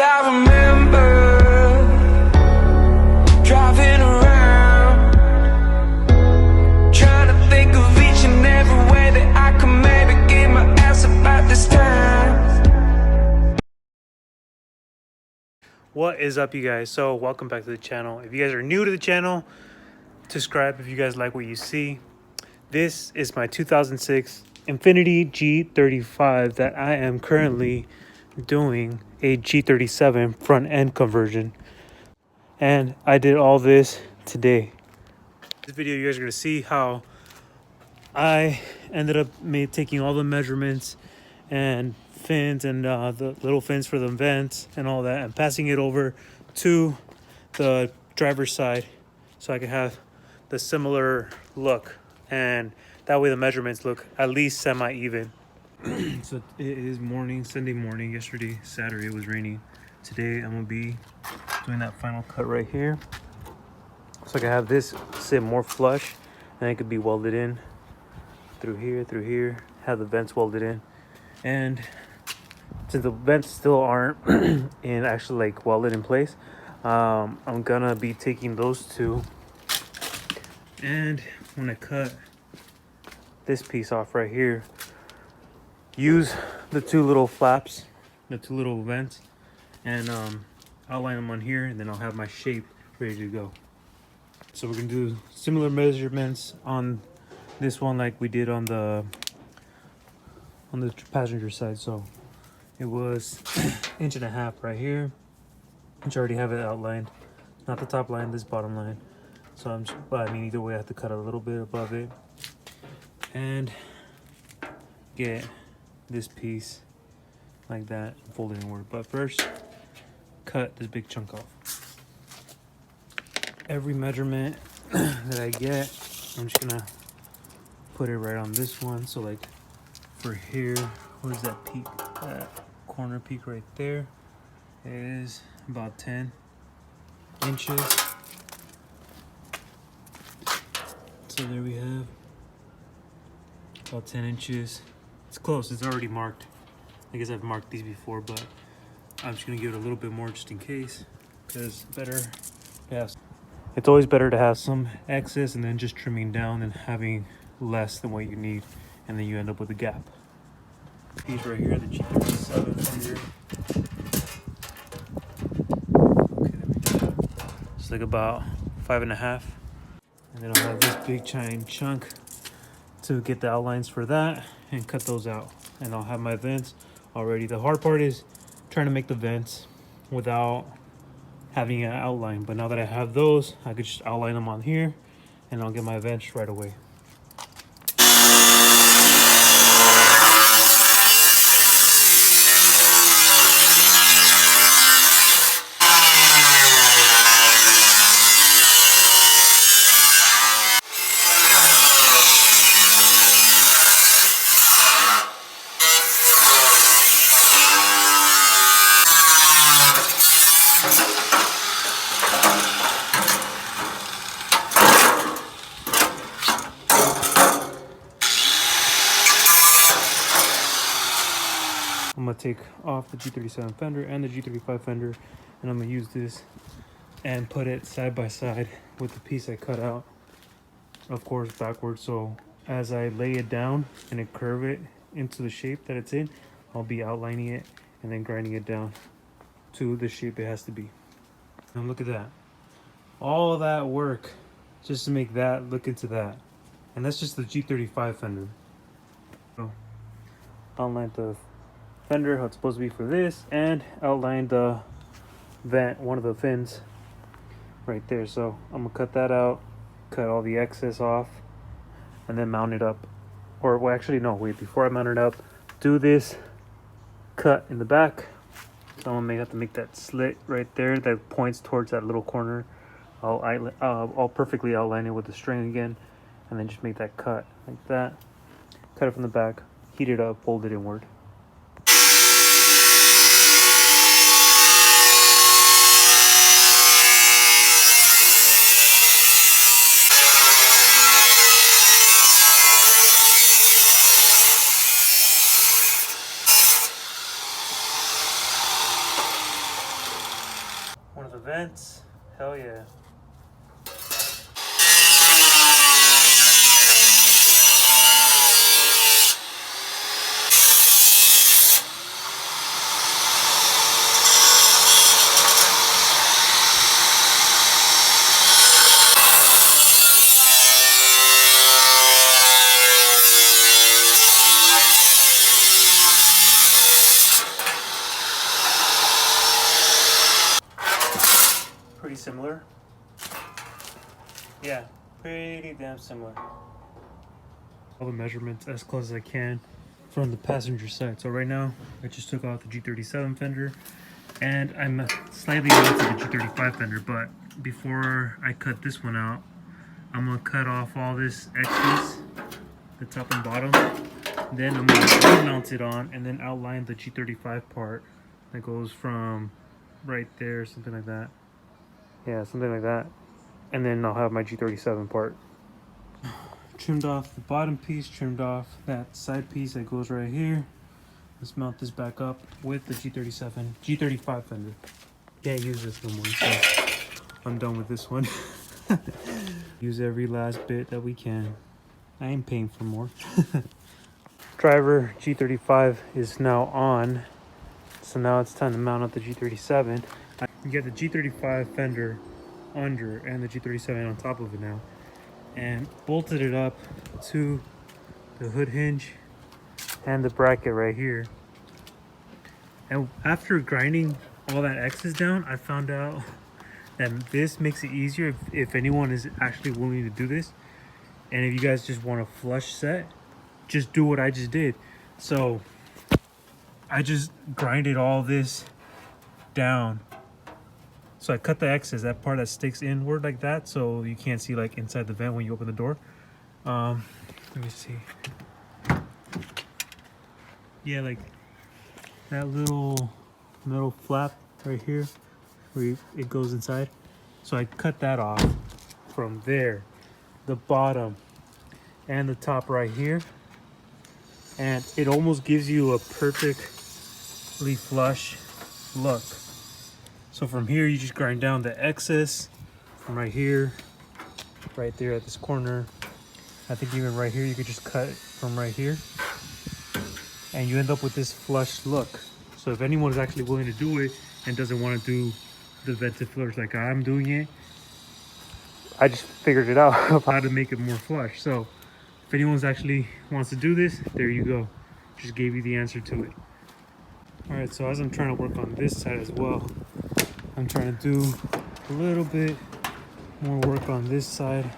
I remember driving around, trying to think of each and every way that I could maybe get my ass up at this time. What is up, you guys? So welcome back to the channel. If you guys are new to the channel, subscribe if you guys like what you see. This is my 2006 Infiniti G35 that I am currently doing a G37 front end conversion, and I did all this today. This video, you guys are going to see how I ended up taking all the measurements and fins and the little fins for the vents and all that, and passing it over to the driver's side so I could have the similar look, and that way the measurements look at least semi-even. So it is morning, Sunday morning. Yesterday, Saturday, it was raining. Today I'm gonna be doing that final cut right here, so I can have this sit more flush, and it could be welded in through here, have the vents welded in. And since the vents still aren't in actually like welded in place, I'm gonna be taking those two, and when I cut this piece off right here, use the two little flaps, the two little vents, and outline them on here, and then I'll have my shape ready to go. So we're gonna do similar measurements on this one like we did on the passenger side. So it was 1.5 inches right here, which I already have it outlined, not the top line, this bottom line. So but I mean, either way I have to cut a little bit above it and get this piece like that, fold it inward. But first, cut this big chunk off. Every measurement that I get, I'm just gonna put it right on this one. So like for here, where's that peak, that corner peak right there, it is about 10 inches. So there we have about 10 inches. It's close, it's already marked. I guess I've marked these before, but I'm just gonna give it a little bit more just in case, because it's always better to have some excess and then just trimming down than having less than what you need, and then you end up with a gap. Piece right here, the G37 fender. Okay, there we go. It's like about 5.5. And then I'll have this big giant chunk to get the outlines for that and cut those out. And I'll have my vents already. The hard part is trying to make the vents without having an outline. But now that I have those, I could just outline them on here, and I'll get my vents right away. I'm gonna take off the G37 fender and the G35 fender, and I'm gonna use this and put it side by side with the piece I cut out, of course backwards. So as I lay it down and it curve it into the shape that it's in, I'll be outlining it and then grinding it down to the shape it has to be. And look at that, all of that work just to make that look into that, and that's just the G35 fender. So outline the fender, how it's supposed to be for this, and outline the vent, one of the fins right there. So I'm gonna cut that out, cut all the excess off, and then mount it up. Or well, actually no, wait, before I mount it up, do this cut in the back. So I'm gonna have to make that slit right there that points towards that little corner. I'll perfectly outline it with the string again, and then just make that cut like that. Cut it from the back, heat it up, fold it inward. vents. Hell yeah. Pretty similar. Yeah, pretty damn similar. All the measurements as close as I can from the passenger side. So right now, I just took off the G37 fender, and I'm slightly onto the G35 fender, but before I cut this one out, I'm gonna cut off all this excess, the top and bottom. Then I'm gonna mount it on and then outline the G35 part that goes from right there, something like that. Yeah, something like that. And then I'll have my G37 part. Trimmed off the bottom piece, trimmed off that side piece that goes right here. Let's mount this back up with the G35 fender. Can't use this no more, so I'm done with this one. Use every last bit that we can. I ain't paying for more. Driver G35 is now on. So now it's time to mount up the G37. You get the G35 fender under and the G37 on top of it now, and bolted it up to the hood hinge and the bracket right here. And after grinding all that excess down, I found out that this makes it easier if anyone is actually willing to do this. And if you guys just want a flush set, just do what I just did. So I just grinded all this down. So I cut the excess, that part that sticks inward like that, so you can't see like inside the vent when you open the door. Let me see. Yeah, like that little metal flap right here where it goes inside. So I cut that off from there, the bottom and the top right here. And it almost gives you a perfectly flush look. So from here, you just grind down the excess from right here, right there at this corner. I think even right here, you could just cut from right here. And you end up with this flush look. So if anyone is actually willing to do it and doesn't want to do the vented fillers like I'm doing it, I just figured it out of how to make it more flush. So if anyone's actually wants to do this, there you go. Just gave you the answer to it. All right, so as I'm trying to work on this side as well, I'm trying to do a little bit more work on this side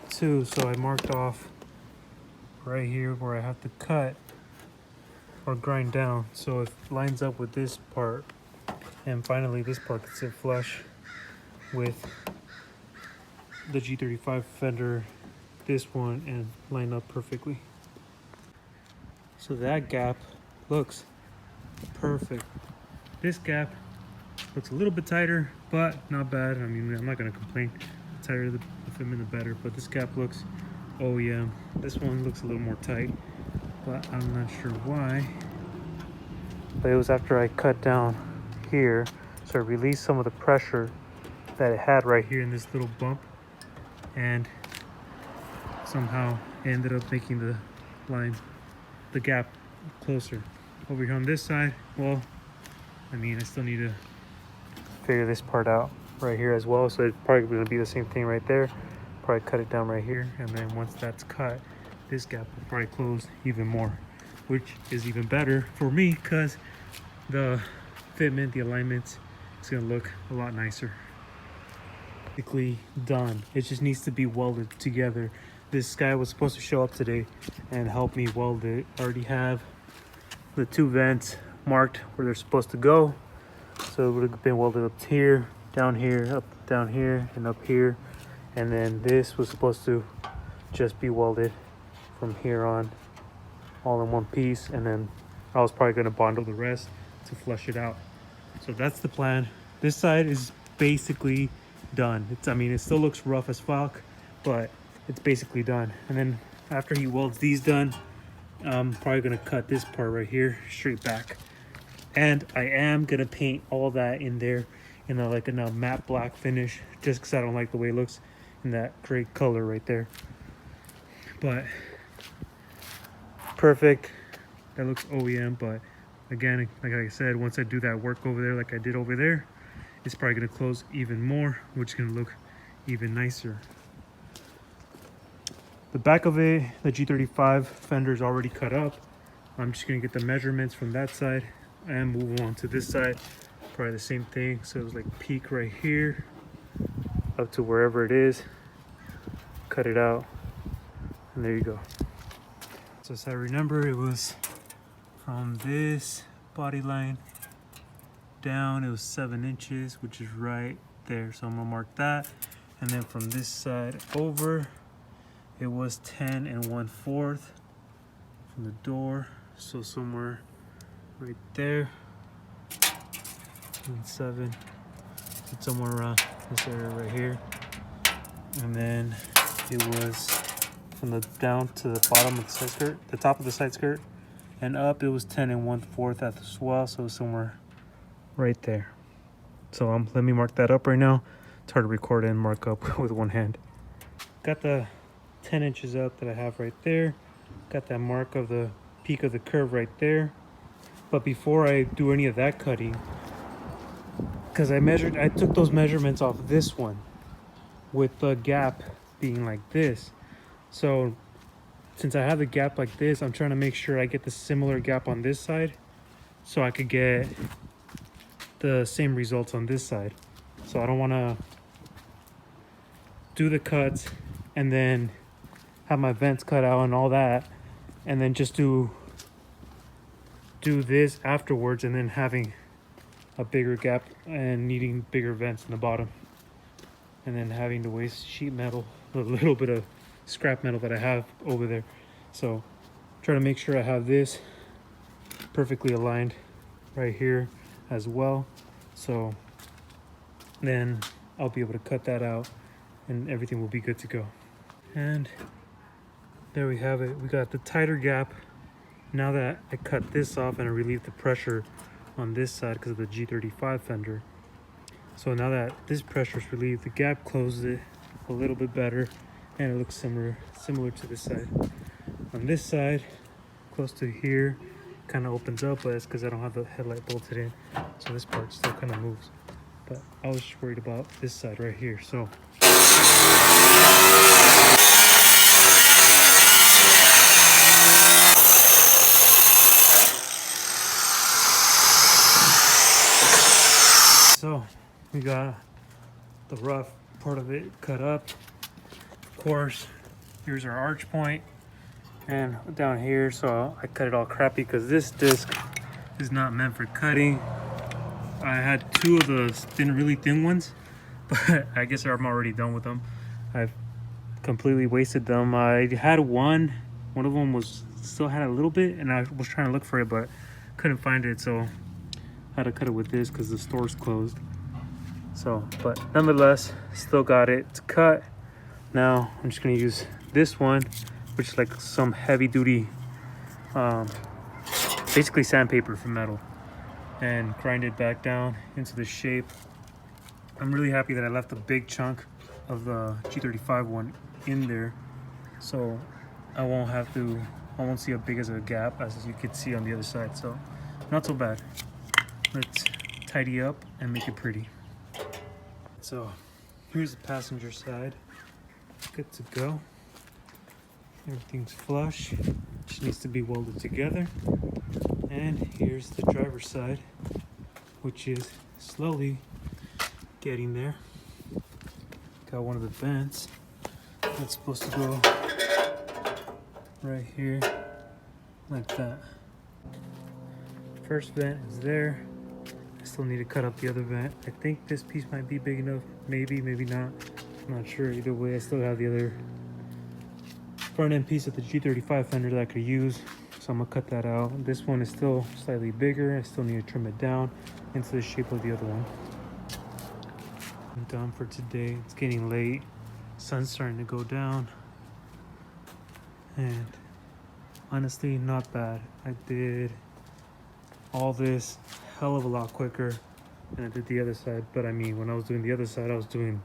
too. So I marked off right here where I have to cut or grind down, so it lines up with this part. And finally this part can sit flush with the G35 fender, this one, and line up perfectly. So that gap looks perfect. This gap looks a little bit tighter, but not bad. I mean, I'm not gonna complain. The tighter the fitment, the better. But this gap looks, oh yeah, this one looks a little more tight, but I'm not sure why. But it was after I cut down here, so I released some of the pressure that it had right here in this little bump, and somehow it ended up making the line, the gap closer. Over here on this side, well, I mean, I still need to figure this part out right here as well. So it's probably going to be the same thing right there. Probably cut it down right here, and then once that's cut, this gap will probably close even more, which is even better for me because the fitment, the alignments, it's going to look a lot nicer. Basically done. It just needs to be welded together. This guy was supposed to show up today and help me weld it. I already have the two vents marked where they're supposed to go. So it would have been welded up here, up, down here, and up here. And then this was supposed to just be welded from here on, all in one piece. And then I was probably gonna bondle the rest to flush it out. So that's the plan. This side is basically done. I mean, it still looks rough as fuck, but it's basically done. And then after he welds these done, I'm probably gonna cut this part right here straight back. And I am gonna paint all that in there in a matte black finish, just because I don't like the way it looks in that gray color right there. But perfect. That looks OEM, but again, like I said, once I do that work over there like I did over there, it's probably going to close even more, which is going to look even nicer. The back of it, the G35 fender is already cut up. I'm just going to get the measurements from that side and move on to this side. Probably the same thing. So it was like peak right here up to wherever it is. Cut it out, and there you go. So as I remember, it was from this body line down, it was 7 inches, which is right there. So I'm gonna mark that. And then from this side over, it was 10 1/4 from the door. So somewhere right there. And 7, it's somewhere around this area right here. And then it was from the down to the bottom of the side skirt, the top of the side skirt, and up it was 10 1/4 at the swell, so somewhere right there. So let me mark that up right now. It's hard to record and mark up with one hand. Got the 10 inches up that I have right there. Got that mark of the peak of the curve right there. But before I do any of that cutting, because I took those measurements off this one with the gap being like this. So since I have the gap like this, I'm trying to make sure I get the similar gap on this side so I could get the same results on this side. So I don't want to do the cuts and then have my vents cut out and all that, and then just do this afterwards, and then having a bigger gap and needing bigger vents in the bottom, and then having to waste sheet metal, a little bit of scrap metal that I have over there. So try to make sure I have this perfectly aligned right here as well, so then I'll be able to cut that out and everything will be good to go. And there we have it. We got the tighter gap now that I cut this off and I relieved the pressure on this side because of the G35 fender. So now that this pressure is relieved, the gap closes it a little bit better, and it looks similar to this side. On this side, close to here, kind of opens up, but it's because I don't have the headlight bolted in, so this part still kind of moves. But I was just worried about this side right here. So we got the rough part of it cut up. Of course, here's our arch point, and down here, so I cut it all crappy because this disc is not meant for cutting. I had 2 of the really thin ones, but I guess I'm already done with them. I've completely wasted them. I had one of them was still had a little bit, and I was trying to look for it but couldn't find it, so I had to cut it with this because the store's closed. So, but nonetheless, still got it to cut. Now I'm just gonna use this one, which is like some heavy duty, basically sandpaper for metal, and grind it back down into the shape. I'm really happy that I left a big chunk of the G35 one in there, so I won't see as big as a gap as you could see on the other side. So not so bad. Let's tidy up and make it pretty. So here's the passenger side, good to go. Everything's flush, just needs to be welded together. And here's the driver's side, which is slowly getting there. Got one of the vents that's supposed to go right here, like that. First vent is there. I still need to cut up the other vent. I think this piece might be big enough, maybe not. I'm not sure. Either way, I still have the other front end piece of the G35 fender that I could use, so I'm gonna cut that out. This one is still slightly bigger. I still need to trim it down into the shape of the other one. I'm done for today. It's getting late. Sun's starting to go down, and honestly, not bad. I did all this hell of a lot quicker and I did the other side. But I mean, when I was doing the other side, I was doing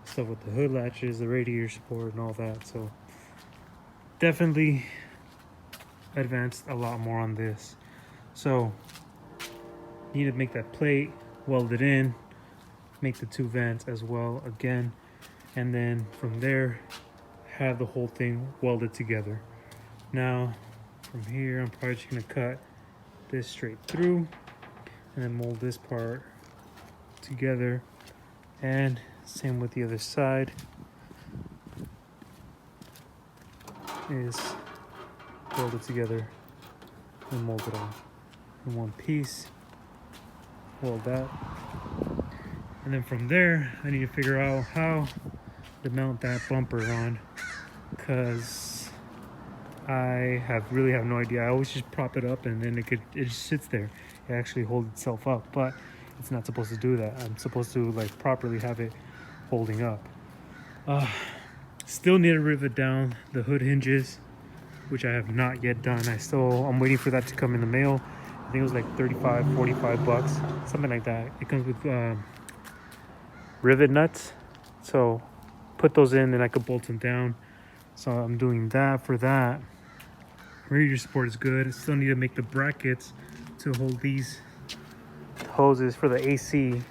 stuff with the hood latches, the radiator support, and all that. So definitely advanced a lot more on this. So need to make that plate, weld it in, make the two vents as well again, and then from there have the whole thing welded together. Now from here I'm probably just gonna cut this straight through and then mold this part together, and same with the other side is weld it together and mold it all in one piece. Weld that, and then from there I need to figure out how to mount that bumper on, because I really have no idea. I always just prop it up and then it just sits there. It actually holds itself up, but it's not supposed to do that. I'm supposed to like properly have it holding up. Still need to rivet down the hood hinges, which I have not yet done. I'm waiting for that to come in the mail. I think it was like 35, 45 bucks, something like that. It comes with rivet nuts, so put those in and I could bolt them down. So I'm doing that for that. Radiator support is good. I still need to make the brackets to hold these hoses for the AC.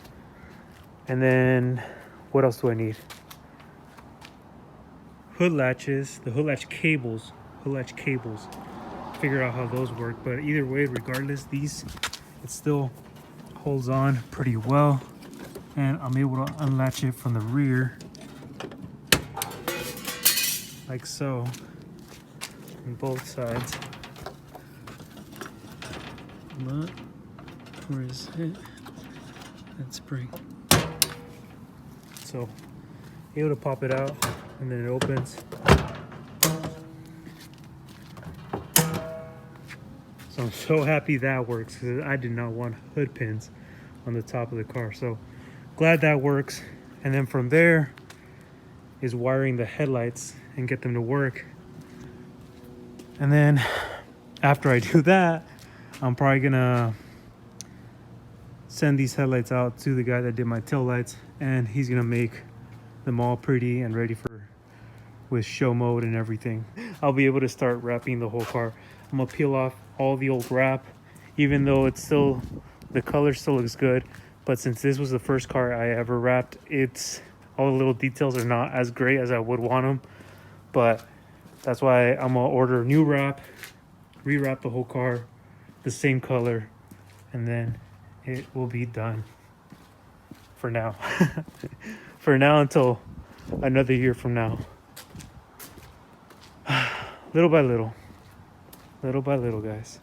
And then what else do I need? Hood latches, the hood latch cables. Figure out how those work, but either way, regardless, it still holds on pretty well, and I'm able to unlatch it from the rear like so on both sides. But where is it? That spring. So able to pop it out and then it opens. So I'm so happy that works, because I did not want hood pins on the top of the car. So glad that works. And then from there is wiring the headlights and get them to work. And then after I do that, I'm probably gonna send these headlights out to the guy that did my tail lights, and he's gonna make them all pretty and ready with show mode and everything. I'll be able to start wrapping the whole car. I'm gonna peel off all the old wrap, even though the color still looks good, but since this was the first car I ever wrapped, all the little details are not as great as I would want them. But that's why I'm gonna order a new wrap, rewrap the whole car the same color, and then it will be done for now. For now, until another year from now. Little by little, guys.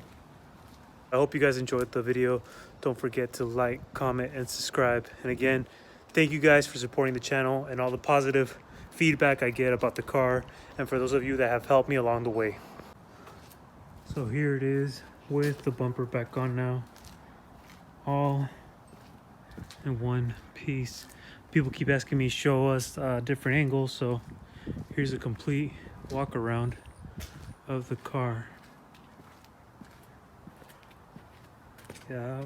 I hope you guys enjoyed the video. Don't forget to like, comment, and subscribe. And again, thank you guys for supporting the channel and all the positive feedback I get about the car, and for those of you that have helped me along the way. So here it is with the bumper back on now, all in one piece. People keep asking me to show us different angles, so here's a complete walk around of the car. Yeah.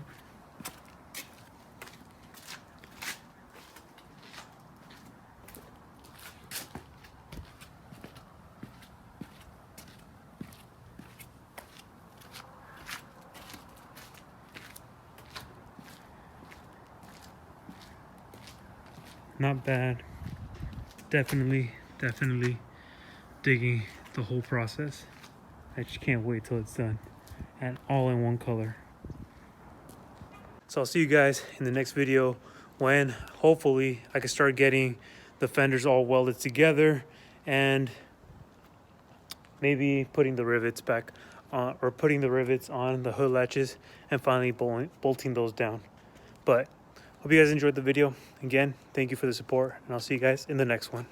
Not bad. Definitely digging the whole process. I just can't wait till it's done and all in one color. So I'll see you guys in the next video, when hopefully I can start getting the fenders all welded together and maybe putting the rivets back on, or putting the rivets on the hood latches and finally bolting those down. But hope you guys enjoyed the video. Again, thank you for the support, and I'll see you guys in the next one.